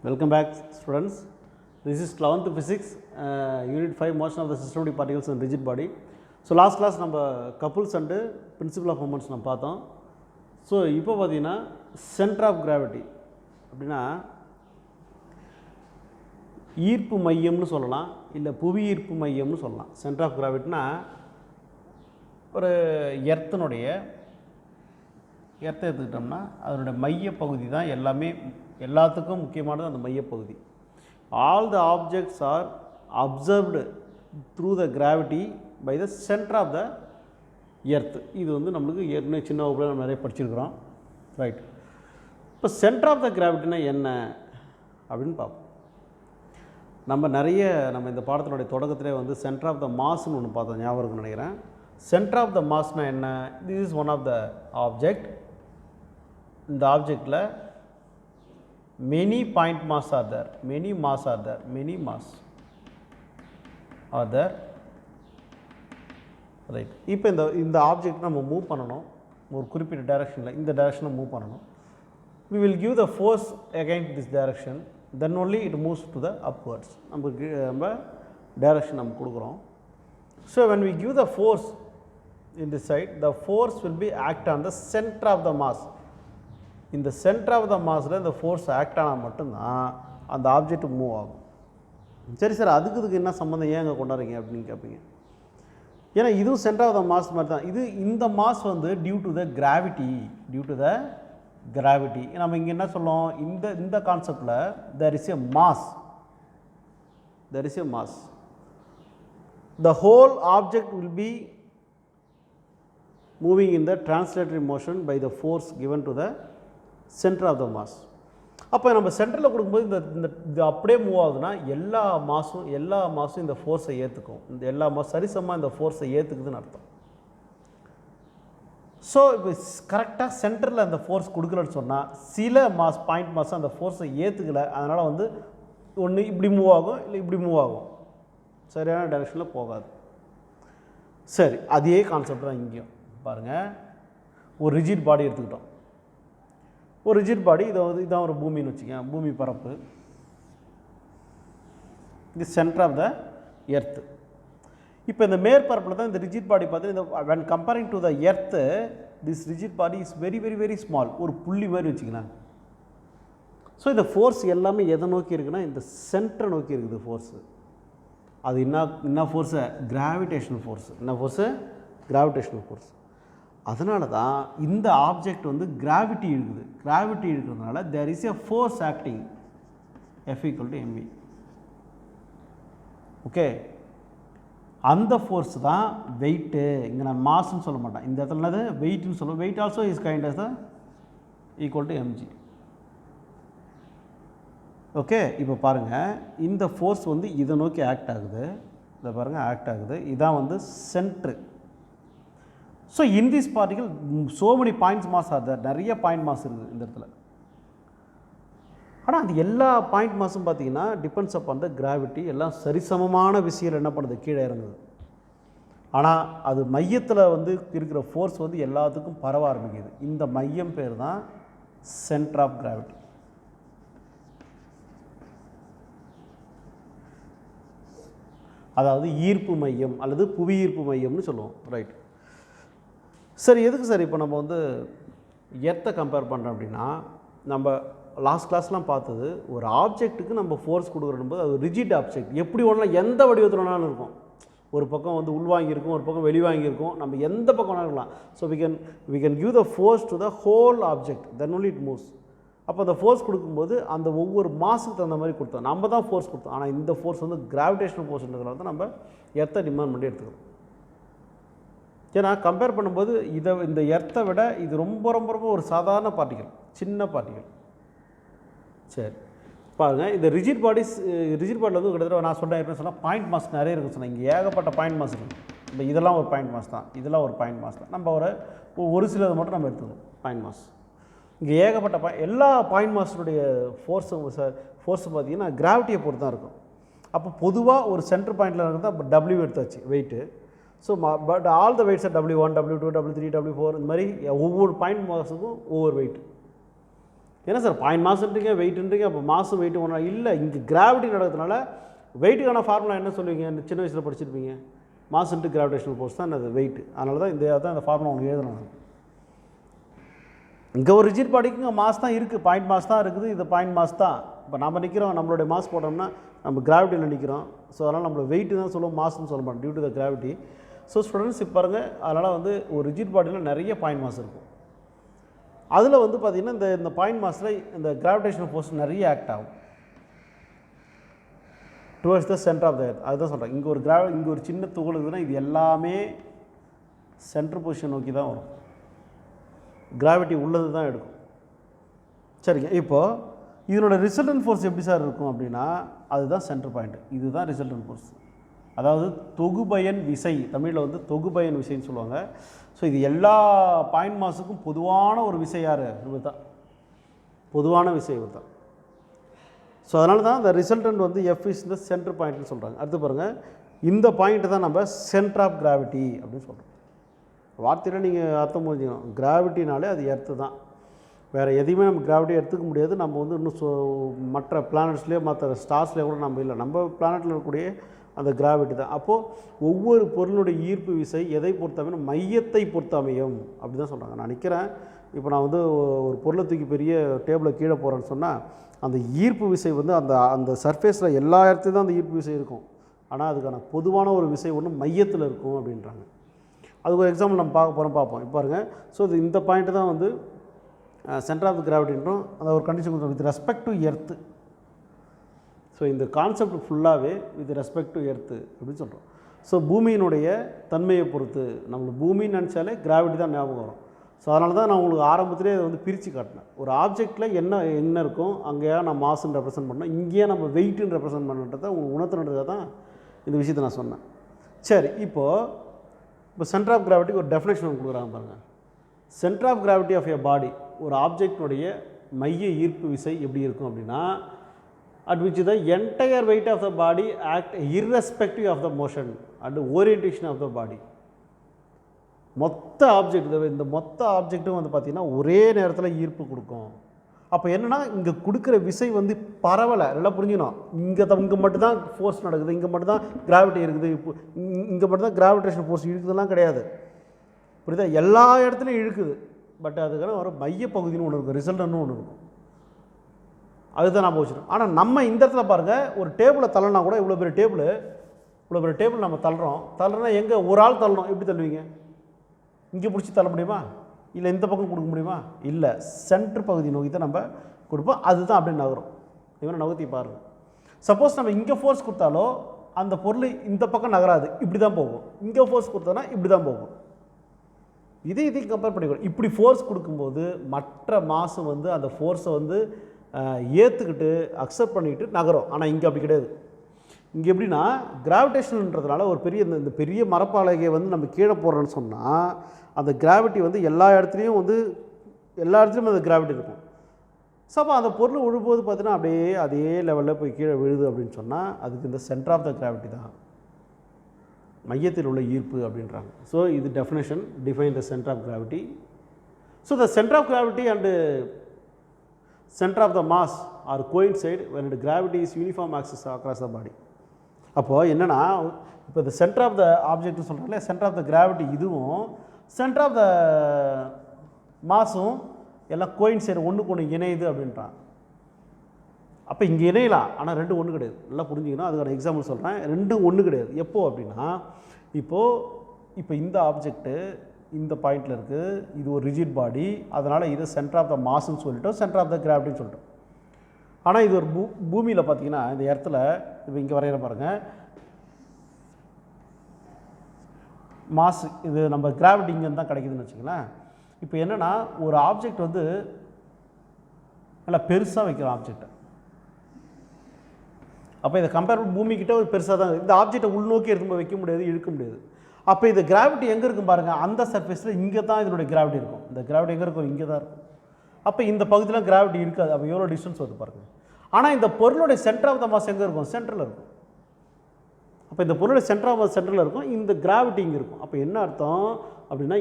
Welcome back, students. This is 11th Physics, Unit 5, Motion of the Systematic Particles and Rigid Body. So, last class நம்ம couples and principle of moments நம்ம பார்த்தோம். So இப்போ பார்த்தீங்கன்னா centre of gravity அப்படின்னா ஈர்ப்பு மையம்னு சொல்லலாம், இல்லை புவி ஈர்ப்பு மையம்னு சொல்லலாம். சென்டர் ஆஃப் கிராவிட்டினா ஒரு எர்த்தை எடுத்துக்கிட்டோம்னா அதனுடைய மையப்பகுதி தான் எல்லாத்துக்கும் முக்கியமானது அந்த மையப்பகுதி. All the objects are observed through the gravity by the centre of the earth. இது நம்மளுக்கு ஏற்கனவே சின்ன வகுப்பில் நம்ம நிறைய படிச்சிருக்கிறோம், ரைட். இப்போ சென்டர் ஆஃப் த கிராவிட்டினா என்ன அப்படின்னு பார்ப்போம். நம்ம இந்த பாடத்தினுடைய தொடக்கத்திலே சென்டர் ஆஃப் த மாஸ்ன்னு ஒன்று பார்த்தோம், ஞாபகம் இருக்குன்னு நினைக்கிறேன். சென்டர் ஆஃப் த மாஸ்னால் என்ன? This is one of the object. இந்த ஆப்ஜெக்டில் many point mass are there, many mass are there, right. இப்போ இந்த ஆப்ஜெக்ட் நம்ம மூவ் பண்ணணும், ஒரு குறிப்பிட்ட டைரக்ஷனில் இந்த டைரக்ஷனில் மூவ் பண்ணணும். we will give the force against this direction, then only it moves to the upwards. நம்ம டைரக்ஷன் நம்ம கொடுக்குறோம். so when we give the force in this side, the force will be act on the center of the mass. இந்த centre of த மாஸில் இந்த force act ஆனால் மட்டும்தான் அந்த object move ஆகும். சரி சார், அதுக்கு என்ன சம்மந்தம், ஏன் அங்கே கொண்டாடுறீங்க அப்படின்னு கேட்பீங்க. ஏன்னா இதுவும் சென்டர் ஆஃப் த மாஸ் மாதிரி தான். இந்த mass due to the gravity, நம்ம இங்கே என்ன சொல்லுவோம், இந்த கான்செப்டில் there is a mass. The whole object will be moving in the translatory motion by the force given to the centre of the mass. அப்போ நம்ம சென்டரில் கொடுக்கும்போது இந்த அப்படியே மூவ் ஆகுதுன்னா எல்லா மாஸும் இந்த ஃபோர்ஸை ஏற்றுக்கும். இந்த எல்லா மாஸ் சரிசமாக இந்த ஃபோர்ஸை ஏற்றுக்குதுன்னு அர்த்தம். ஸோ இப்போ கரெக்டாக சென்டரில் அந்த ஃபோர்ஸ் கொடுக்கலன்னு சொன்னால் சில பாயிண்ட் மாஸ் அந்த ஃபோர்ஸை ஏற்றுக்கலை, அதனால் ஒன்று இப்படி மூவ் ஆகும், இல்லை இப்படி மூவ் ஆகும், சரியான டைரெக்ஷனில் போகாது. சரி, அதே கான்செப்ட் தான் இங்கேயும் பாருங்கள். ஒரு ரிஜிட் பாடி எடுத்துக்கிட்டோம். ஒரு ரிஜிட் பாடி, இதான் ஒரு பூமின்னு வச்சுக்கோங்க, பூமி பரப்பு. இது சென்டர் ஆஃப் த எர்த்து. இப்போ இந்த மேற்பரப்பில் தான் இந்த ரிஜிட் பாடி பார்த்தீங்கன்னா, when comparing to the earth, this rigid body is very very very small. ஒரு புள்ளி மாதிரி வச்சுக்கலாம். ஸோ இந்த ஃபோர்ஸ் எல்லாமே எதை நோக்கி இருக்குன்னா இந்த சென்டரை நோக்கி இருக்குது ஃபோர்ஸு. அது என்ன ஃபோர்ஸு? Gravitational force. என்ன ஃபோர்ஸு? Gravitational force. அதனால தான் இந்த ஆப்ஜெக்ட் கிராவிட்டி இருக்கிறதுனால there is a force acting, F equal to mv. Okay, அந்த ஃபோர்ஸ் தான் வெயிட்டு. இங்கே நான் மாஸ்ன்னு சொல்ல மாட்டேன், இந்த இடத்துல வெயிட்னு சொல்லுவோம். Weight also is kind of the equal to mg. Okay, இப்போ பாருங்கள், இந்த ஃபோர்ஸ் இதை நோக்கி ஆக்ட் ஆகுது. இதை பாருங்கள், ஆக்ட் ஆகுது. இதான் centre. So in this particle so many points mass are there. நிறைய பாயிண்ட் மாஸ் இருக்குது இந்த இடத்துல. ஆனால் அந்த எல்லா பாயிண்ட் மாஸும் பார்த்தீங்கன்னா டிபெண்ட்ஸ் அப்பான் த கிராவிட்டி. எல்லாம் சரிசமமான விஷயம் என்ன பண்ணுது, கீழே இறங்குது. ஆனால் அது மையத்தில் இருக்கிற ஃபோர்ஸ் எல்லாத்துக்கும் பரவ ஆரம்பிக்குது. இந்த மையம் பேர் தான் சென்டர் ஆஃப் கிராவிட்டி. அதாவது ஈர்ப்பு மையம் அல்லது புவி ஈர்ப்பு மையம்னு சொல்லுவோம், ரைட். சரி, எதுக்கு சார் இப்போ நம்ம எர்த்தை கம்பேர் பண்ணுறோம் அப்படின்னா, நம்ம லாஸ்ட் கிளாஸ்லாம் பார்த்தது ஒரு ஆப்ஜெக்ட்டுக்கு நம்ம ஃபோர்ஸ் கொடுக்குறோம்போது அது ரிஜிட் ஆப்ஜெக்ட் எப்படி வேணாலும் எந்த வடிவத்தில் வேணாலும் இருக்கும். ஒரு பக்கம் உள்வாங்கியிருக்கும், ஒரு பக்கம் வெளிவாங்கியிருக்கும், நம்ம எந்த பக்கம் வேணாலும் இருக்கலாம். So we can give the force to the whole object, then only it moves. அப்போ அந்த ஃபோர்ஸ் கொடுக்கும்போது அந்த ஒவ்வொரு மாஸுக்கு தகுந்த மாதிரி கொடுத்தோம், நம்ம தான் ஃபோர்ஸ் கொடுத்தோம். ஆனால் இந்த ஃபோர்ஸ் கிராவிடேஷனல் ஃபோர்ஸ்ன்றதுனால தான் நம்ம எர்த்தை டிமாண்ட் பண்ணி எடுத்துக்கிறோம். ஏன்னா கம்பேர் பண்ணும்போது இந்த எர்த்தை விட இது ரொம்ப ரொம்ப ரொம்ப ஒரு சாதாரண பார்ட்டிகல், சின்ன பார்ட்டிகல். சரி பாருங்கள், இந்த ரிஜிட் பாடியில் கிட்டத்தட்ட நான் சொன்னேன் பாயிண்ட் மாஸ் நிறைய இருக்குன்னு சொன்னேன். இங்கே ஏகப்பட்ட பாயிண்ட் மாஸ் இருக்குது. இப்போ இதெல்லாம் ஒரு பாயிண்ட் மாஸ் தான், இதெல்லாம் ஒரு பாயிண்ட் மாஸ் தான். நம்ம ஒரு சிலது மட்டும் நம்ம எடுத்துக்கணும் பாயிண்ட் மாஸ். இங்கே ஏகப்பட்ட எல்லா பாயிண்ட் மாஸுடைய ஃபோர்ஸு பார்த்திங்கன்னா கிராவிட்டியை பொறுத்து தான் இருக்கும். அப்போ பொதுவாக ஒரு சென்டர் பாயிண்டில் இருந்தால் W எடுத்தாச்சு weight. So but all the weights W1, W2, W3, W4 இந்த மாதிரி ஒவ்வொரு பாயிண்ட் மாஸுக்கும் ஒவ்வொரு வெயிட். என்ன சார் பாயிண்ட் மாஸ்ன்றீங்க வெயிட்ன்றீங்க, அப்போ மாசு வெயிட் ஒன்றா இல்லை. இங்கே கிராவிட்டி நடக்கிறதுனால வெயிட்டுக்கான ஃபார்முலா என்ன சொல்லுவீங்க? சின்ன வயசில் படிச்சிருப்பீங்க. மாஸ் இன்ட்டு கிராவிடேஷனல் ஃபோர்ஸ் தான் அது வெயிட். அதனால தான் இந்த ஃபார்முலா உங்களுக்கு எழுதணும். இங்கே ஒரு ரிஜிட் பாடிக்கு இங்கே மாஸ் தான் இருக்குது, பாயிண்ட் மாஸ் தான் இருக்குது, இது பாயிண்ட் மாஸ் தான். இப்போ நம்ம நிற்கிறோம், நம்மளுடைய மாஸ் போட்டோம்னா நம்ம கிராவிட்டியில் நிற்கிறோம். ஸோ அதனால் நம்மளோட வெயிட்டு தான் சொல்லுவோம், மாஸ்ன்னு சொல்ல மாட்டோம், due to the gravity. So students இப்போ பாருங்கள், அதனால் வந்து ஒரு ரிஜிட் பாடியில் நிறைய பாயிண்ட் மாஸ் இருக்கும். அதில் வந்து பார்த்திங்கன்னா இந்த பாயிண்ட் மாஸில் இந்த கிராவிடேஷனல் ஃபோர்ஸ் நிறைய ஆக்ட் ஆகும் towards the centre of the earth. அதுதான் சொல்கிறேன், இங்கே ஒரு சின்ன துகள் இருக்குதுன்னா இது எல்லாமே சென்டர் பொசிஷன் நோக்கி தான் வரும், கிராவிட்டி உள்ளது தான் எடுக்கும். சரிங்க, இப்போது இதனோட ரிசல்டன்ட் ஃபோர்ஸ் எப்படி சார் இருக்கும் அப்படின்னா அதுதான் சென்டர் பாயிண்ட். இதுதான் ரிசல்டன்ட் ஃபோர்ஸ், அதாவது தொகுபயன் விசை, தமிழில் வந்து தொகுபயன் விசைன்னு சொல்லுவாங்க. ஸோ இது எல்லா பாயிண்ட் மாஸுக்கும் பொதுவான ஒரு விசை யார்? இவர் தான், பொதுவான விசை இவர் தான். ஸோ அதனால தான் இந்த ரிசல்டன்ட் வந்து எஃப் இஸ் இந்த சென்டர் பாயிண்ட்னு சொல்கிறாங்க. அடுத்து பாருங்கள், இந்த பாயிண்ட்டு தான் நம்ம சென்டர் ஆஃப் கிராவிட்டி அப்படின்னு சொல்கிறோம். வார்த்தையில் நீங்கள் அர்த்தம் புரிஞ்சுக்கணும், கிராவிட்டினாலே அது எர்த்து தான், வேறு எதையுமே நம்ம கிராவிட்டி எடுத்துக்க முடியாது. நம்ம வந்து இன்னும் மற்ற பிளானட்ஸ்லேயோ மற்ற ஸ்டார்ஸ்லேயோ கூட நம்ம இல்லை, நம்ம பிளானட்டில் இருக்கக்கூடிய அந்த கிராவிட்டி தான். அப்போது ஒவ்வொரு பொருளுடைய ஈர்ப்பு விசை எதை பொறுத்தமையும் மையத்தை பொறுத்தமையும் அப்படி தான் சொல்கிறாங்க. நான் நிற்கிறேன், இப்போ நான் வந்து ஒரு பொருளை தூக்கி பெரிய டேபிளை கீழே போகிறேன்னு சொன்னால் அந்த ஈர்ப்பு விசை வந்து அந்த சர்ஃபேஸில் எல்லா இடத்துலையும் தான் அந்த ஈர்ப்பு விசை இருக்கும். ஆனால் அதுக்கான பொதுவான ஒரு விசை ஒன்று மையத்தில் இருக்கும் அப்படின்றாங்க. அதுக்கு ஒரு எக்ஸாம்பிள் நம்ம பார்ப்போம். இப்போ பாருங்கள், ஸோ இந்த பாயிண்ட்டு தான் வந்து சென்டர் ஆஃப் த கிராவிட்டின்றோம். அந்த ஒரு கண்டிஷன் கொடுத்தோம் with respect to earth. So இந்த கான்செப்ட் ஃபுல்லாகவே வித் ரெஸ்பெக்ட் டு எர்த்து அப்படின்னு சொல்கிறோம். ஸோ பூமியினுடைய தன்மையை பொறுத்து, நம்மளுக்கு பூமின்னு நினச்சாலே கிராவிட்டி தான் ஞாபகம் வரும். ஸோ அதனால தான் நான் உங்களுக்கு ஆரம்பத்திலே அதை வந்து பிரித்து காட்டினேன். ஒரு ஆப்ஜெக்டில் என்ன இருக்கும், அங்கேயா நான் மாசுன்னு ரெப்ரசென்ட் பண்ணோம், இங்கேயே நம்ம வெயிட்டுன்னு ரெப்ரசென்ட் பண்ணுறதை உங்களுக்கு உணர்த்துனதுக்காக தான் இந்த விஷயத்தை நான் சொன்னேன். சரி, இப்போ சென்டர் ஆஃப் கிராவிட்டிக்கு ஒரு டெஃபினேஷன் கொடுக்குறாங்க பாருங்கள். Centre of gravity of a body, ஒரு ஆப்ஜெக்டினுடைய மைய ஈர்ப்பு விசை எப்படி இருக்கும் அப்படின்னா, at which the entire weight of the body act irrespective of the motion and orientation of the body. மொத்த ஆப்ஜெக்ட், இந்த மொத்த ஆப்ஜெக்ட்டும் வந்து பார்த்திங்கன்னா ஒரே நேரத்தில் ஈர்ப்பு கொடுக்கும். அப்போ என்னென்னா இங்கே கொடுக்குற விசை வந்து பரவலை, நல்லா புரிஞ்சுக்கணும். இங்கே மட்டும்தான் ஃபோர்ஸ் நடக்குது, இங்கே மட்டும்தான் கிராவிட்டி இருக்குது, இப்போ இங்கே மட்டும்தான் கிராவிடேஷன் ஃபோர்ஸ் இருக்குதுலாம் கிடையாது, புரியுதா? எல்லா இடத்துலையும் இழுக்குது. பட் அதுக்கான ஒரு மையப்பகுதின்னு ஒன்று இருக்கும், ரிசல்ட்னு ஒன்று இருக்கும், அதுதான் நான் வச்சுருக்கோம். ஆனால் நம்ம இந்த இடத்துல பாருங்கள், ஒரு டேபிளை தள்ளனா கூட இவ்வளோ பெரிய டேபிள் நம்ம தள்ளுறோன்னா எங்கே ஒரு ஆள் தள்ளணும், எப்படி தள்ளுவீங்க? இங்கே பிடிச்சி தள்ள முடியுமா? இல்லை இந்த பக்கம் கொடுக்க முடியுமா? இல்லை, சென்டர் பகுதி நோக்கி தான் நம்ம கொடுப்போம். அதுதான் அப்படியே நகரும். இவனை நகர்த்தி பாருங்கள். சப்போஸ் நம்ம இங்கே ஃபோர்ஸ் கொடுத்தாலோ அந்த பொருள் இந்த பக்கம் நகராது, இப்படி தான் போகும். இங்கே ஃபோர்ஸ் கொடுத்தோன்னா இப்படி தான் போகும். இதையும் கம்பேர் பண்ணிக்கணும். இப்படி ஃபோர்ஸ் கொடுக்கும்போது மற்ற மாசு வந்து அந்த ஃபோர்ஸை வந்து ஏற்றுக்கிட்டு அக்செப்ட் பண்ணிக்கிட்டு நகரும். ஆனால் இங்கே அப்படி கிடையாது. இங்கே எப்படின்னா கிராவிடேஷன்ன்றதுனால ஒரு இந்த பெரிய மரப்பாலையை வந்து நம்ம கீழே போடுறோன்னு சொன்னால் அந்த கிராவிட்டி வந்து எல்லா இடத்துலையும் அந்த கிராவிட்டி இருக்கும். ஸோ அப்போ அந்த பொருள் விழும்போது பார்த்தீங்கன்னா அப்படியே அதே லெவலில் போய் கீழே விழுது அப்படின்னு சொன்னால் அதுக்கு இந்த சென்டர் ஆஃப் த கிராவிட்டி தான், மையத்தில் உள்ள ஈர்ப்பு அப்படின்றாங்க. ஸோ இது definition define the centre of gravity. So the centre of gravity and center of the mass are coincide when the gravity is uniform axis across the body. அப்போது என்னென்னா, இப்போ இந்த சென்டர் ஆஃப் த ஆப்ஜெக்ட்னு சொல்கிறாங்களே, சென்டர் ஆஃப் த கிராவிட்டி இதுவும் centre of the மாஸும் எல்லாம் coincide, ஒன்றுக்கு ஒன்று இணையுது அப்படின்றான். அப்போ இங்கே இணையலாம், ஆனால் ரெண்டும் ஒன்று கிடையாது. நல்லா புரிஞ்சுக்கணும். அதுக்கான எக்ஸாம்பிள் சொல்கிறேன். ரெண்டும் ஒன்று கிடையாது. எப்போது அப்படின்னா, இப்போ இந்த ஆப்ஜெக்ட்டு இந்த பாயிண்டில் இருக்குது, இது ஒரு ரிஜிட் பாடி, அதனால் இது சென்டர் ஆஃப் த மாஸ்ன்னு சொல்லிட்டோம், சென்டர் ஆஃப் த கிராவிட்டின்னு சொல்லிட்டோம். ஆனால் இது ஒரு பூமியில் பார்த்தீங்கன்னா இந்த இடத்துல இப்போ இங்கே வரைகிற பாருங்கள், மாஸ் இது நம்ம கிராவிட்டி இங்கேருந்து தான் கிடைக்குதுன்னு வச்சுங்களேன். இப்போ என்னென்னா ஒரு ஆப்ஜெக்ட் வந்து நல்லா பெருசாக வைக்கிறோம் ஆப்ஜெக்டை. அப்போ இதை கம்பேர் பண்ணி பூமிக்கிட்ட ஒரு பெருசாக தான் இந்த ஆப்ஜெக்டை உள்நோக்கி எடுத்து வைக்க முடியாது, இழுக்க முடியாது. அப்போ இது கிராவிட்டி எங்கே இருக்கும் பாருங்கள், அந்த சர்ஃபேஸில் இங்கே தான் இதனுடைய கிராவிட்டி இருக்கும். இந்த கிராவிட்டி எங்கே இருக்கும்? இங்கே தான் இருக்கும். அப்போ இந்த பகுதியில் கிராவிட்டி இருக்காது. அப்போ எவ்வளோ டிஸ்டன்ஸ் வருது பாருங்கள். ஆனால் இந்த பொருளுடைய சென்டர் ஆஃப் த மாஸ் எங்கே இருக்கும்? சென்டரில் இருக்கும். அப்போ இந்த பொருளுடைய சென்டரில் இருக்கும், இந்த கிராவிட்டி இங்கே இருக்கும். அப்போ என்ன அர்த்தம் அப்படின்னா,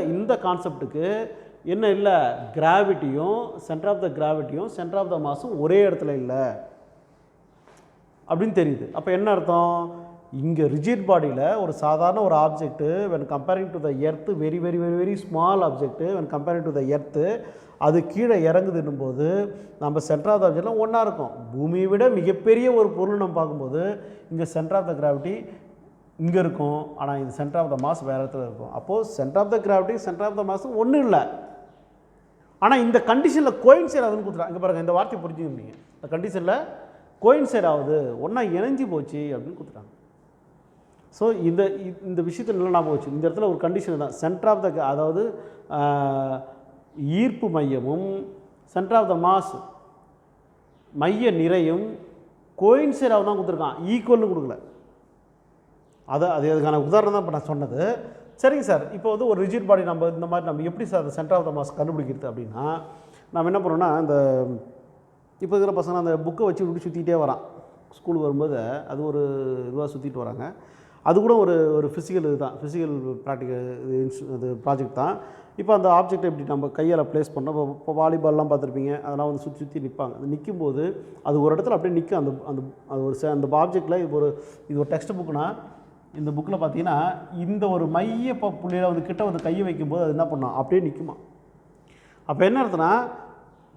இந்த கான்செப்ட்டுக்கு என்ன இல்லை, கிராவிட்டியும் சென்டர் ஆஃப் த கிராவிட்டியும் சென்டர் ஆஃப் த மாஸும் ஒரே இடத்துல இல்லை அப்படின்னு தெரியுது. அப்போ என்ன அர்த்தம், இங்கே ரிஜிட் பாடியில் ஒரு சாதாரண ஒரு object when comparing to the earth very very very very small object when comparing to the earth அது கீழே இறங்குதுன்னும் போது நம்ம சென்டர் ஆஃப் த ஆப்ஜெக்ட்லாம் ஒன்றா இருக்கும். பூமியை விட மிகப்பெரிய ஒரு பொருள் நம்ம பார்க்கும்போது இங்கே சென்டர் ஆஃப் த கிராவிட்டி இங்கே இருக்கும், ஆனால் இது சென்டர் ஆஃப் த மாஸ் வேறு இடத்துல இருக்கும். அப்போது centre of the gravity centre of the மாஸும் ஒன்றும் இல்லை. ஆனால் இந்த கண்டிஷனில் கோயின்சைட் ஆகுதுன்னு கொடுத்துறாங்க. இங்கே பாருங்கள், இந்த வார்த்தையை புரிஞ்சுக்க முடியுங்க. இந்த கண்டிஷனில் கோயின்சைட் ஆகுது, ஒன்றா இணைஞ்சி போச்சு அப்படின்னு கொடுத்துட்டாங்க. ஸோ இந்த விஷயத்தை நல்லா ஞாபகம் வச்சு, இந்த இடத்துல ஒரு கண்டிஷன் தான் சென்டர் ஆஃப் த, அதாவது ஈர்ப்பு மையமும் சென்டர் ஆஃப் த மாஸ் மைய நிறையும் கோயின்சைடாக தான் கொடுத்துருக்கான், ஈக்குவல்னு கொடுக்கல. அதுக்கான உதாரணம் தான் இப்போ நான் சொன்னது. சரிங்க சார், இப்போ வந்து ஒரு ரிஜிட் பாடி நம்ம இந்த மாதிரி நம்ம எப்படி சார் அந்த சென்டர் ஆஃப் த மாஸ் கண்டுபிடிக்கிறது அப்படின்னா, நம்ம என்ன பண்ணோம்னா, இந்த இப்போ இருக்கிற பசங்க அந்த புக்கை வச்சு இப்படி சுற்றிக்கிட்டே வரான். ஸ்கூலுக்கு வரும்போது அது ஒரு இதுவாக சுற்றிட்டு வராங்க. அது கூட ஒரு ஃபிசிக்கல் இது தான், ஃபிசிக்கல் ப்ராக்டிக்கல் இது ப்ராஜெக்ட் தான். இப்போ அந்த ஆப்ஜெக்டை இப்படி நம்ம கையால் ப்ளேஸ் பண்ணோம். இப்போ வாலிபால்லாம் பார்த்துருப்பீங்க, அதெல்லாம் வந்து சுற்றி சுற்றி நிற்பாங்க. அது நிற்கும்போது அது ஒரு இடத்துல அப்படியே நிற்கும். அந்த ஆப்ஜெக்டில் இது ஒரு டெக்ஸ்ட் புக்குனா, இந்த புக்கில் பார்த்தீங்கன்னா இந்த ஒரு மைய புள்ளியில் வந்து கிட்ட வந்து கையை வைக்கும்போது அது என்ன பண்ணோம், அப்படியே நிற்குமா. அப்போ என்ன அர்த்தம்னா,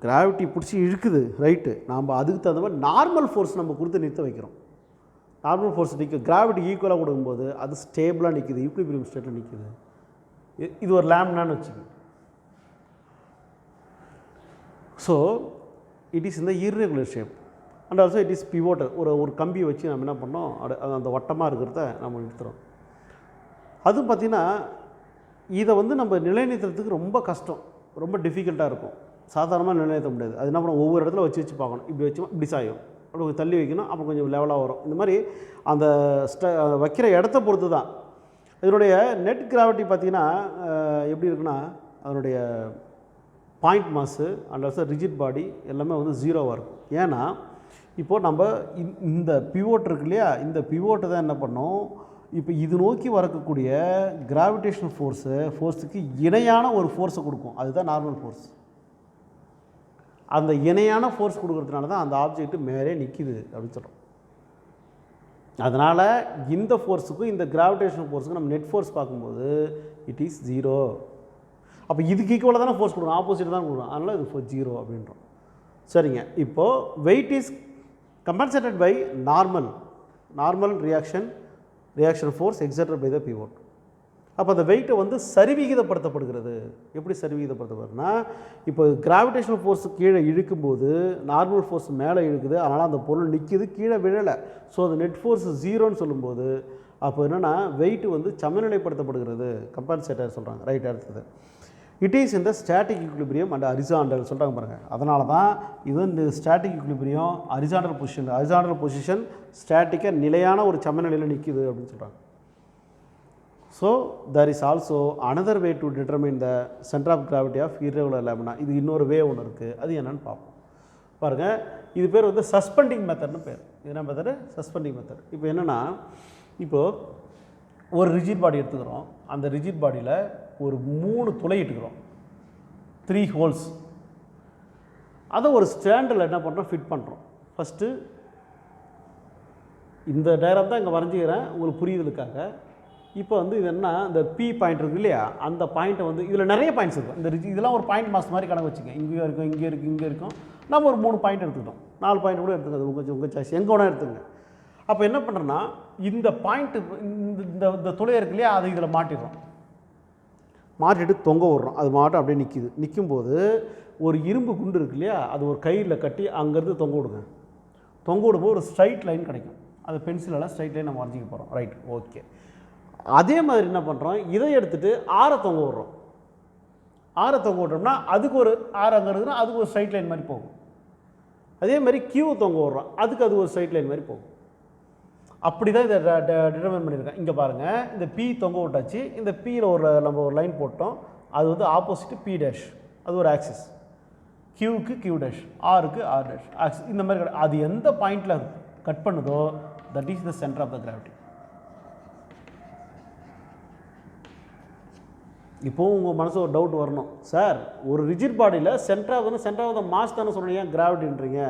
கிராவிட்டி பிடிச்சி இழுக்குது, ரைட்டு, நாம் அதுக்கு தகுந்த மாதிரி நார்மல் ஃபோர்ஸ் நம்ம கொடுத்து நிறுத்த வைக்கிறோம். நார்மல் ஃபோர்ஸ் கிராவிட்டி ஈக்குவலாக கொடுக்கும்போது அது ஸ்டேபிளாக நிற்குது, ஈக்குலிபிரியம் ஸ்டேட்டில் நிற்குது. இது ஒரு லேம்னான்னு வச்சுக்கோங்க. ஸோ இட் இஸ் இந்த irregular shape and also it is pivotal. ஒரு கம்பியை வச்சு நம்ம என்ன பண்ணோம், அந்த வட்டமாக இருக்கிறத நம்ம நிறுத்துகிறோம். அதுவும் பார்த்திங்கன்னா இதை வந்து நம்ம நிலைநிறுத்துறதுக்கு ரொம்ப கஷ்டம், ரொம்ப டிஃபிகல்ட்டாக இருக்கும். சாதாரணமாக நிலைநிறுத்த முடியாது. அது என்ன பண்ணணும், ஒவ்வொரு இடத்துல வச்சு பார்க்கணும். இப்படி வச்சு இப்படி சாயும், அப்படி தள்ளி வைக்கணும், அப்புறம் கொஞ்சம் லெவலாக வரும். இந்த மாதிரி அந்த வைக்கிற இடத்த பொறுத்து தான். இதனுடைய நெட் கிராவிட்டி பார்த்திங்கன்னா எப்படி இருக்குன்னா, அதனுடைய point mass and also rigid body எல்லாமே வந்து ஜீரோவாக இருக்கும். ஏன்னா இப்போது நம்ம இந்த பிவோட் இருக்கு இல்லையா, இந்த பிவோட்டை தான் என்ன பண்ணோம், இப்போ இது நோக்கி வரக்கூடிய கிராவிடேஷனல் ஃபோர்ஸுக்கு இணையான ஒரு ஃபோர்ஸை கொடுக்கும். அதுதான் நார்மல் ஃபோர்ஸ். அந்த இணையான ஃபோர்ஸ் கொடுக்கறதுனால தான் அந்த ஆப்ஜெக்ட் மேலே நிற்கிது அப்படின்னு சொல்கிறோம். அதனால் இந்த ஃபோர்ஸுக்கும் இந்த கிராவிடேஷனல் ஃபோர்ஸுக்கும் நம்ம நெட் ஃபோர்ஸ் பார்க்கும்போது இட் இஸ் ஜீரோ. அப்போ இதுக்கு ஈக்குவலாக தானே ஃபோர்ஸ் கொடுக்கணும், ஆப்போசிட் தான் கொடுக்கணும். அதனால் இது ஜீரோ அப்படின்றோம். சரிங்க, இப்போது weight is compensated by normal reaction force exerted by the pivot. அப்போ அந்த வெயிட்டை வந்து சரிவிகிதப்படுத்தப்படுகிறது. எப்படி சரிவிகிதப்படுத்தப்படுதுன்னா, இப்போ கிராவிடேஷனல் ஃபோர்ஸ் கீழே இழுக்கும்போது நார்மல் ஃபோர்ஸ் மேலே இழுக்குது, அதனால் அந்த பொருள் நிற்கிது, கீழே விழலை. ஸோ அந்த நெட் ஃபோர்ஸ் ஜீரோன்னு சொல்லும்போது அப்போ என்னென்னா வெயிட்டு வந்து சமநிலைப்படுத்தப்படுகிறது, கம்பன்சேட்டர் சொல்கிறாங்க. ரைட், அடுத்தது இட் இஸ் இந்த ஸ்டாட்டிக் ஈக்குலிபிரியம் அண்ட் ஹரிசாண்டல் சொல்கிறாங்க பாருங்கள். அதனால தான் இது இந்த ஸ்டாட்டிக் ஈக்குலிபிரியம் ஹரிசாண்டல் பொசிஷன் ஸ்டாட்டிக்காக நிலையான ஒரு சமநிலையில் நிற்கிது அப்படின்னு சொல்கிறாங்க. So there is also another way to determine the center of gravity of irregular lamina. இது இன்னொரு வே ஒன்று இருக்குது, அது என்னென்னு பார்ப்போம். பாருங்கள், இது பேர் வந்து சஸ்பெண்டிங் மெத்தட்னு பேர். இது என்ன மெத்தடு, சஸ்பெண்டிங் மெத்தட். இப்போ என்னென்னா, இப்போது ஒரு ரிஜிட் பாடி எடுத்துக்கிறோம். அந்த ரிஜிட் பாடியில் ஒரு 3 துளை இட்டுக்கிறோம், 3 ஹோல்ஸ். அதை ஒரு ஸ்டாண்டில் என்ன பண்ணுறோம், ஃபிட் பண்ணுறோம். ஃபஸ்ட்டு இந்த டயக்ராம் தான் இங்கே வரைஞ்சிக்கிறேன் உங்களுக்கு புரியுதலுக்காக. இப்போ வந்து இது என்ன, இந்த பி பாயிண்ட் இருக்குது இல்லையா, அந்த பாயிண்ட்டை வந்து இதில் நிறைய பாயிண்ட்ஸ் இருக்கும். இதெல்லாம் ஒரு பாயிண்ட் மாஸ் மாதிரி கணக்கு வச்சுங்க. இங்கே இருக்கும், இங்கே இருக்கும். நம்ம ஒரு 3 பாயிண்ட் எடுத்துக்கிட்டோம், 4 பாயிண்ட் கூட எடுத்துக்கோங்க, உங்கள் சாய்ஸ், எங்கே வேணால் எடுத்துங்க. அப்போ என்ன பண்ணுறோன்னா, இந்த பாயிண்ட்டு இந்த துளை இருக்கு இல்லையா, அதை இதில் மாட்டிடுறோம். மாட்டிட்டு தொங்க விடுறோம். அது மாட்டம் அப்படியே நிற்கிது. நிற்கும்போது ஒரு இரும்பு குண்டு இருக்கு இல்லையா, அது ஒரு கையில் கட்டி அங்கேருந்து தொங்க விடுங்க. தொங்க விடும்போது ஒரு ஸ்ட்ரைட் லைன் கிடைக்கும். அது பென்சிலெல்லாம் ஸ்ட்ரைட் லைன் நம்ம வரைஞ்சிக்க போகிறோம். Right, okay. அதே மாதிரி என்ன பண்ணுறோம், இதை எடுத்துகிட்டு ஆரை தொங்க விடுறோம். ஆரை தொங்க விட்டோம்னா அதுக்கு ஒரு ஆறு அங்கே இருக்குன்னா அதுக்கு ஒரு ஸ்ட்ரைட் லைன் மாதிரி போகும். அதே மாதிரி கியூ தொங்க விடுறோம், அதுக்கு அது ஒரு ஸ்ட்ரைட் லைன் மாதிரி போகும். அப்படி தான் இதை டிட்டர்மைன் பண்ணியிருக்கேன். இங்கே பாருங்கள், இந்த பி தொங்க விட்டாச்சு. இந்த பியில் நம்ம ஒரு லைன் போட்டோம். அது வந்து ஆப்போசிட்டு பி டேஷ், அது ஒரு ஆக்சிஸ். கியூவுக்கு கியூ டேஷ், ஆருக்கு ஆர் டேஷ் ஆக்சிஸ். இந்த மாதிரி அது எந்த பாயிண்டில் கட் பண்ணுதோ that is the centre of the gravity. இப்போவும் உங்கள் மனசு ஒரு டவுட் வரணும், சார் ஒரு ரிஜிட் பாடியில் சென்டர் ஆஃப் த மாஸ் தானே சொல்கிறீங்க, கிராவிட்டின்றீங்க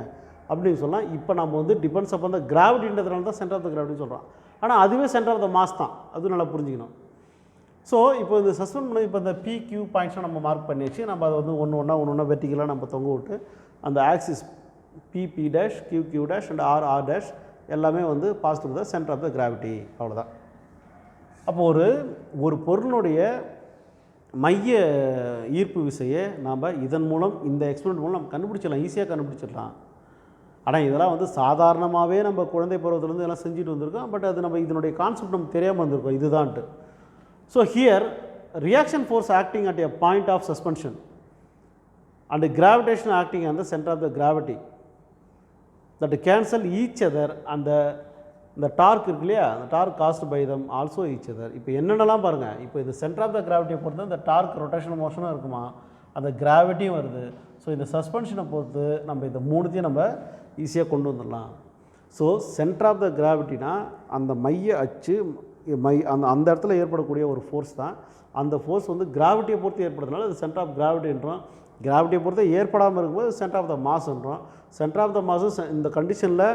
அப்படின்னு சொல்லலாம். இப்போ நம்ம வந்து டிபெண்ட்ஸ் அப்போ அந்த கிராவிட்டின்றதுனால தான் சென்டர் ஆஃப் த கிராவிட்டின்னு சொல்கிறோம். ஆனால் அதுவே சென்டர் ஆஃப் த மாஸ் தான், அதுவும் நல்லா புரிஞ்சுக்கணும். ஸோ இப்போ இந்த சஸ்பெண்ட் பண்ணி இப்போ இந்த PQ பாயிண்ட்ஸும் நம்ம மார்க் பண்ணியாச்சு. நம்ம அதை வந்து ஒன்று ஒன்றா வெர்டிகலாக நம்ம தொங்க விட்டு அந்த axis PP dash QQ dash and R dash எல்லாமே வந்து pass to the centre of the gravity, அவ்வளோதான். அப்போ ஒரு பொருளுடைய மைய ஈர்ப்பு விசையை நாம் இதன் மூலம் இந்த எக்ஸ்பெரிமெண்ட் மூலம் நம்ம கண்டுபிடிச்சிடலாம், ஈஸியாக கண்டுபிடிச்சிடலாம். ஆனால் இதெல்லாம் வந்து சாதாரணமாகவே நம்ம குழந்தை பருவத்துலேருந்து எல்லாம் செஞ்சுட்டு வந்திருக்கோம். பட் அது நம்ம இதனுடைய கான்செப்ட் நம்ம தெரியாமல் வந்திருக்கோம் இதுதான்ட்டு. So here reaction force acting at a point of suspension and gravitation acting on the centre of the gravity that cancel each other. இந்த டார்க் இருக்கு இல்லையா, அந்த torque caused by them also each other. இப்போ என்னென்னலாம் பாருங்கள், இப்போ இது centre of த கிராவிட்டியை பொறுத்து இந்த டார்க் ரொட்டேஷனல் மோஷனும் இருக்குமா, அந்த கிராவிட்டியும் வருது. ஸோ இந்த சஸ்பென்ஷனை பொறுத்து நம்ம இந்த மூணுத்தையும் நம்ம ஈஸியாக கொண்டு வந்துடலாம். ஸோ சென்டர் ஆஃப் த கிராவிட்டினா அந்த மைய அச்சு அந்த இடத்துல ஏற்படக்கூடிய ஒரு ஃபோர்ஸ் தான். அந்த ஃபோர்ஸ் வந்து கிராவிட்டியை பொறுத்து ஏற்படுறதுனால அது சென்டர் ஆஃப் கிராவிட்டின்றோம். கிராவிட்டியை பொறுத்து ஏற்படாமல் இருக்கும்போது சென்டர் ஆஃப் த மாஸ்ன்றோம். சென்டர் ஆஃப் த மாஸும் இந்த கண்டிஷனில்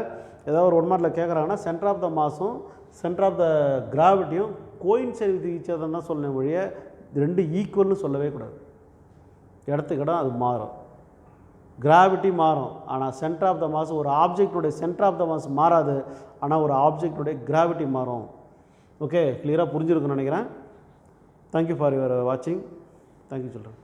ஏதாவது ஒரு 1 மார்க்கில் கேட்குறாங்கன்னா சென்டர் ஆஃப் த மாஸும் சென்டர் ஆஃப் த கிராவிட்டியும் கோயின்சைட் வித் ஈச் அதர் தான் சொல்லணும் வழிய ரெண்டு ஈக்குவல்னு சொல்லவே கூடாது. இடத்துக்கு இடம் அது மாறும், கிராவிட்டி மாறும். ஆனால் சென்டர் ஆஃப் த மாஸ் ஒரு ஆப்ஜெக்டுடைய சென்டர் ஆஃப் த மாஸ் மாறாது, ஆனால் ஒரு ஆப்ஜெக்டுடைய கிராவிட்டி மாறும். ஓகே, கிளியராக புரிஞ்சிருக்குன்னு நினைக்கிறேன். தேங்க்யூ ஃபார் யுவர் வாட்சிங். Thank you children.